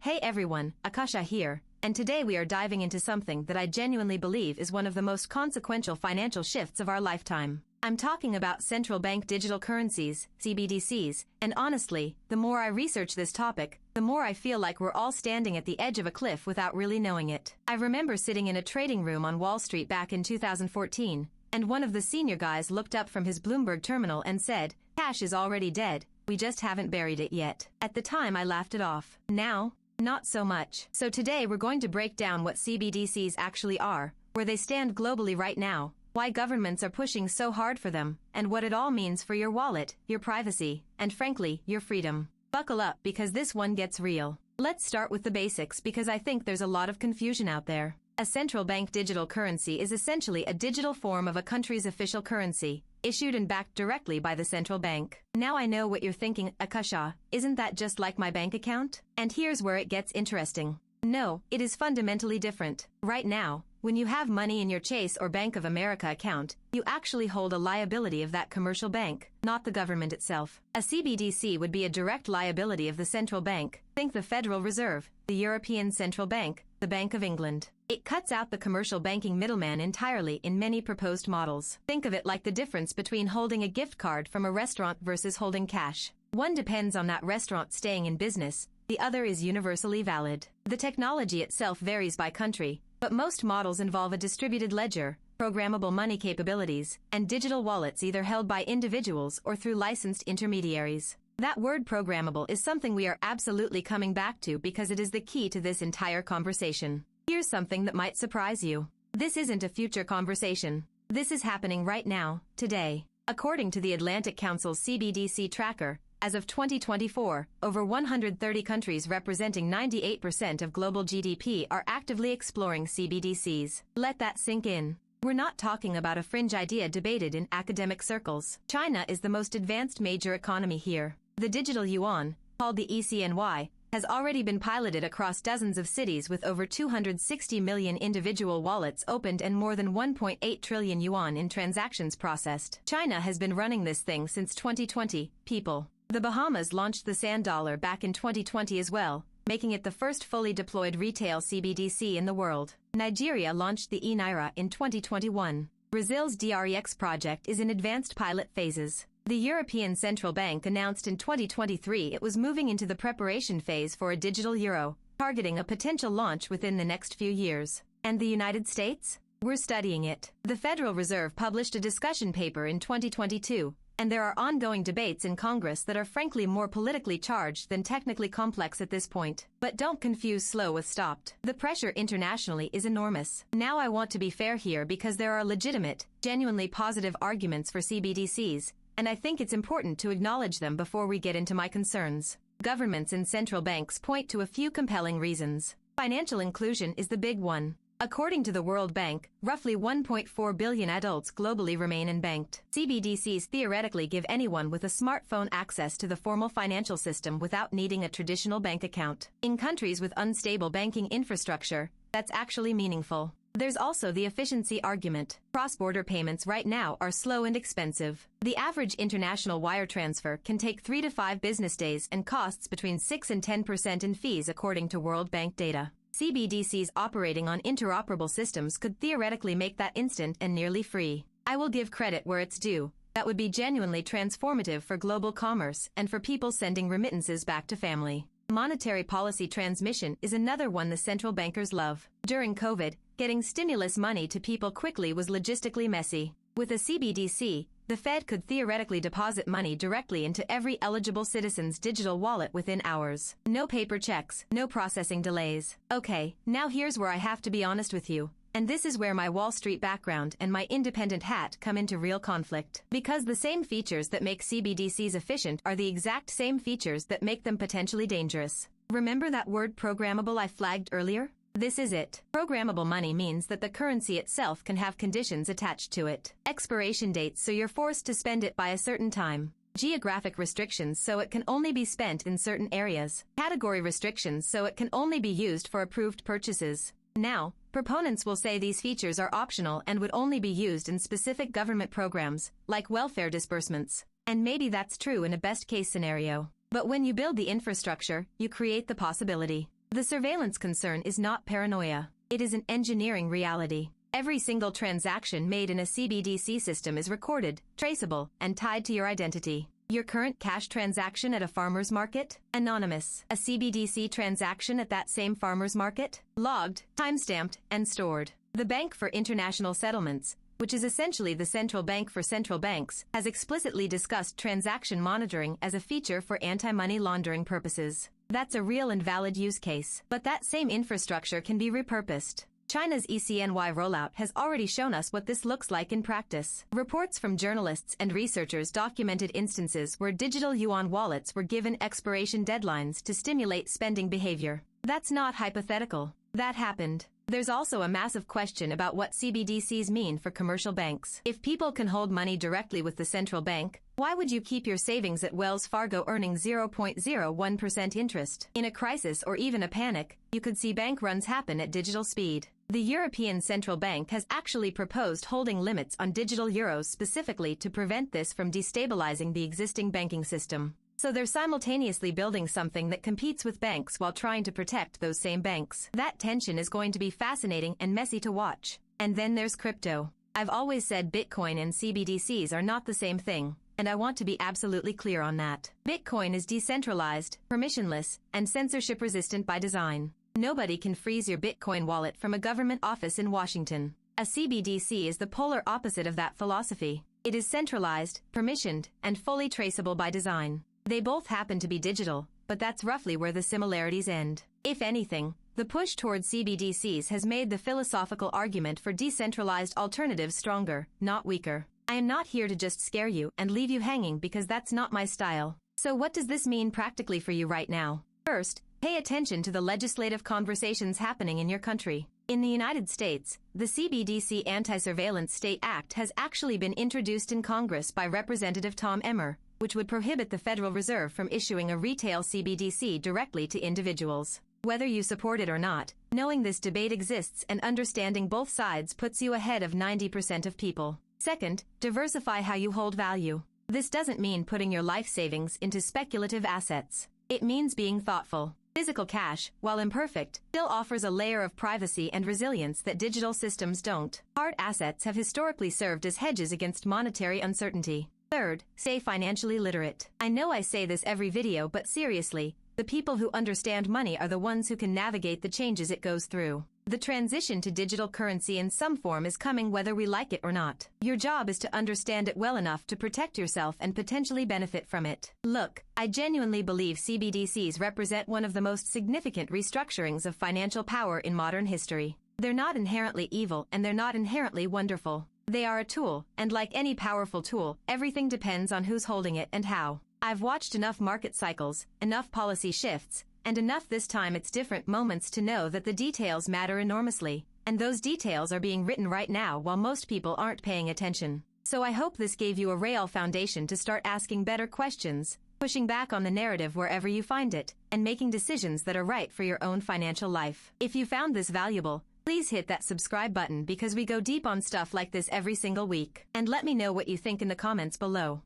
Hey everyone, Akasha here, and today we are diving into something that I genuinely believe is one of the most consequential financial shifts of our lifetime. I'm talking about central bank digital currencies, CBDCs, and honestly, the more I research this topic, the more I feel like we're all standing at the edge of a cliff without really knowing it. I remember sitting in a trading room on Wall Street back in 2014, and one of the senior guys looked up from his Bloomberg terminal and said, "Cash is already dead, we just haven't buried it yet." At the time I laughed it off. Now, not so much. So today we're going to break down what CBDCs actually are, where they stand globally right now, why governments are pushing so hard for them, and what it all means for your wallet, your privacy, and frankly, your freedom. Buckle up because this one gets real. Let's start with the basics because I think there's a lot of confusion out there. A central bank digital currency is essentially a digital form of a country's official currency, issued and backed directly by the central bank. Now I know what you're thinking, Akasha, isn't that just like my bank account? And here's where it gets interesting. No, it is fundamentally different. Right now, when you have money in your Chase or Bank of America account, you actually hold a liability of that commercial bank, not the government itself. A CBDC would be a direct liability of the central bank. Think the Federal Reserve, the European Central Bank, the Bank of England. It cuts out the commercial banking middleman entirely in many proposed models. Think of it like the difference between holding a gift card from a restaurant versus holding cash. One depends on that restaurant staying in business, the other is universally valid. The technology itself varies by country, but most models involve a distributed ledger, programmable money capabilities, and digital wallets either held by individuals or through licensed intermediaries. That word programmable is something we are absolutely coming back to because it is the key to this entire conversation. Here's something that might surprise you. This isn't a future conversation. This is happening right now, today. According to the Atlantic Council's CBDC tracker, as of 2024, over 130 countries representing 98% of global GDP are actively exploring CBDCs. Let that sink in. We're not talking about a fringe idea debated in academic circles. China is the most advanced major economy here. The digital yuan, called the ECNY, has already been piloted across dozens of cities with over 260 million individual wallets opened and more than 1.8 trillion yuan in transactions processed. China has been running this thing since 2020, people. The Bahamas launched the Sand Dollar back in 2020 as well, making it the first fully deployed retail CBDC in the world. Nigeria launched the e-Naira in 2021. Brazil's DREX project is in advanced pilot phases. The European Central Bank announced in 2023 it was moving into the preparation phase for a digital euro, targeting a potential launch within the next few years. And the United States? We're studying it. The Federal Reserve published a discussion paper in 2022, and there are ongoing debates in Congress that are frankly more politically charged than technically complex at this point. But don't confuse slow with stopped. The pressure internationally is enormous. Now I want to be fair here because there are legitimate, genuinely positive arguments for CBDCs, and I think it's important to acknowledge them before we get into my concerns. Governments and central banks point to a few compelling reasons. Financial inclusion is the big one. According to the World Bank, roughly 1.4 billion adults globally remain unbanked. CBDCs theoretically give anyone with a smartphone access to the formal financial system without needing a traditional bank account. In countries with unstable banking infrastructure, that's actually meaningful. There's also the efficiency argument. Cross-border payments right now are slow and expensive. The average international wire transfer can take 3 to 5 business days and costs between 6 and 10% in fees according to World Bank data. CBDCs operating on interoperable systems could theoretically make that instant and nearly free. I will give credit where it's due. That would be genuinely transformative for global commerce and for people sending remittances back to family. Monetary policy transmission is another one the central bankers love. During COVID, getting stimulus money to people quickly was logistically messy. With a CBDC, the Fed could theoretically deposit money directly into every eligible citizen's digital wallet within hours. No paper checks, no processing delays. Okay, now here's where I have to be honest with you. And this is where my Wall Street background and my independent hat come into real conflict. Because the same features that make CBDCs efficient are the exact same features that make them potentially dangerous. Remember that word programmable I flagged earlier? This is it. Programmable money means that the currency itself can have conditions attached to it. Expiration dates so you're forced to spend it by a certain time. Geographic restrictions so it can only be spent in certain areas. Category restrictions so it can only be used for approved purchases. Now, proponents will say these features are optional and would only be used in specific government programs, like welfare disbursements. And maybe that's true in a best-case scenario. But when you build the infrastructure, you create the possibility. The surveillance concern is not paranoia. It is an engineering reality. Every single transaction made in a CBDC system is recorded, traceable, and tied to your identity. Your current cash transaction at a farmer's market? Anonymous. A CBDC transaction at that same farmer's market? Logged, timestamped, and stored. The Bank for International Settlements, which is essentially the central bank for central banks, has explicitly discussed transaction monitoring as a feature for anti-money laundering purposes. That's a real and valid use case. But that same infrastructure can be repurposed. China's ECNY rollout has already shown us what this looks like in practice. Reports from journalists and researchers documented instances where digital yuan wallets were given expiration deadlines to stimulate spending behavior. That's not hypothetical. That happened. There's also a massive question about what CBDCs mean for commercial banks. If people can hold money directly with the central bank, why would you keep your savings at Wells Fargo earning 0.01% interest? In a crisis or even a panic, you could see bank runs happen at digital speed. The European Central Bank has actually proposed holding limits on digital euros specifically to prevent this from destabilizing the existing banking system. So they're simultaneously building something that competes with banks while trying to protect those same banks. That tension is going to be fascinating and messy to watch. And then there's crypto. I've always said Bitcoin and CBDCs are not the same thing, and I want to be absolutely clear on that. Bitcoin is decentralized, permissionless, and censorship-resistant by design. Nobody can freeze your Bitcoin wallet from a government office in Washington. A CBDC is the polar opposite of that philosophy. It is centralized, permissioned, and fully traceable by design. They both happen to be digital, but that's roughly where the similarities end. If anything, the push toward CBDCs has made the philosophical argument for decentralized alternatives stronger, not weaker. I am not here to just scare you and leave you hanging because that's not my style. So what does this mean practically for you right now? First, pay attention to the legislative conversations happening in your country. In the United States, the CBDC Anti-Surveillance State Act has actually been introduced in Congress by Representative Tom Emmer, which would prohibit the Federal Reserve from issuing a retail CBDC directly to individuals. Whether you support it or not, knowing this debate exists and understanding both sides puts you ahead of 90% of people. Second, diversify how you hold value. This doesn't mean putting your life savings into speculative assets. It means being thoughtful. Physical cash, while imperfect, still offers a layer of privacy and resilience that digital systems don't. Hard assets have historically served as hedges against monetary uncertainty. Third, stay financially literate. I know I say this every video, but seriously, the people who understand money are the ones who can navigate the changes it goes through. The transition to digital currency in some form is coming whether we like it or not. Your job is to understand it well enough to protect yourself and potentially benefit from it. Look, I genuinely believe CBDCs represent one of the most significant restructurings of financial power in modern history. They're not inherently evil and they're not inherently wonderful. They are a tool, and like any powerful tool, everything depends on who's holding it and how. I've watched enough market cycles, enough policy shifts, and enough this time it's different moments to know that the details matter enormously, and those details are being written right now while most people aren't paying attention. So I hope this gave you a real foundation to start asking better questions, pushing back on the narrative wherever you find it, and making decisions that are right for your own financial life. If you found this valuable, please hit that subscribe button because we go deep on stuff like this every single week. And let me know what you think in the comments below.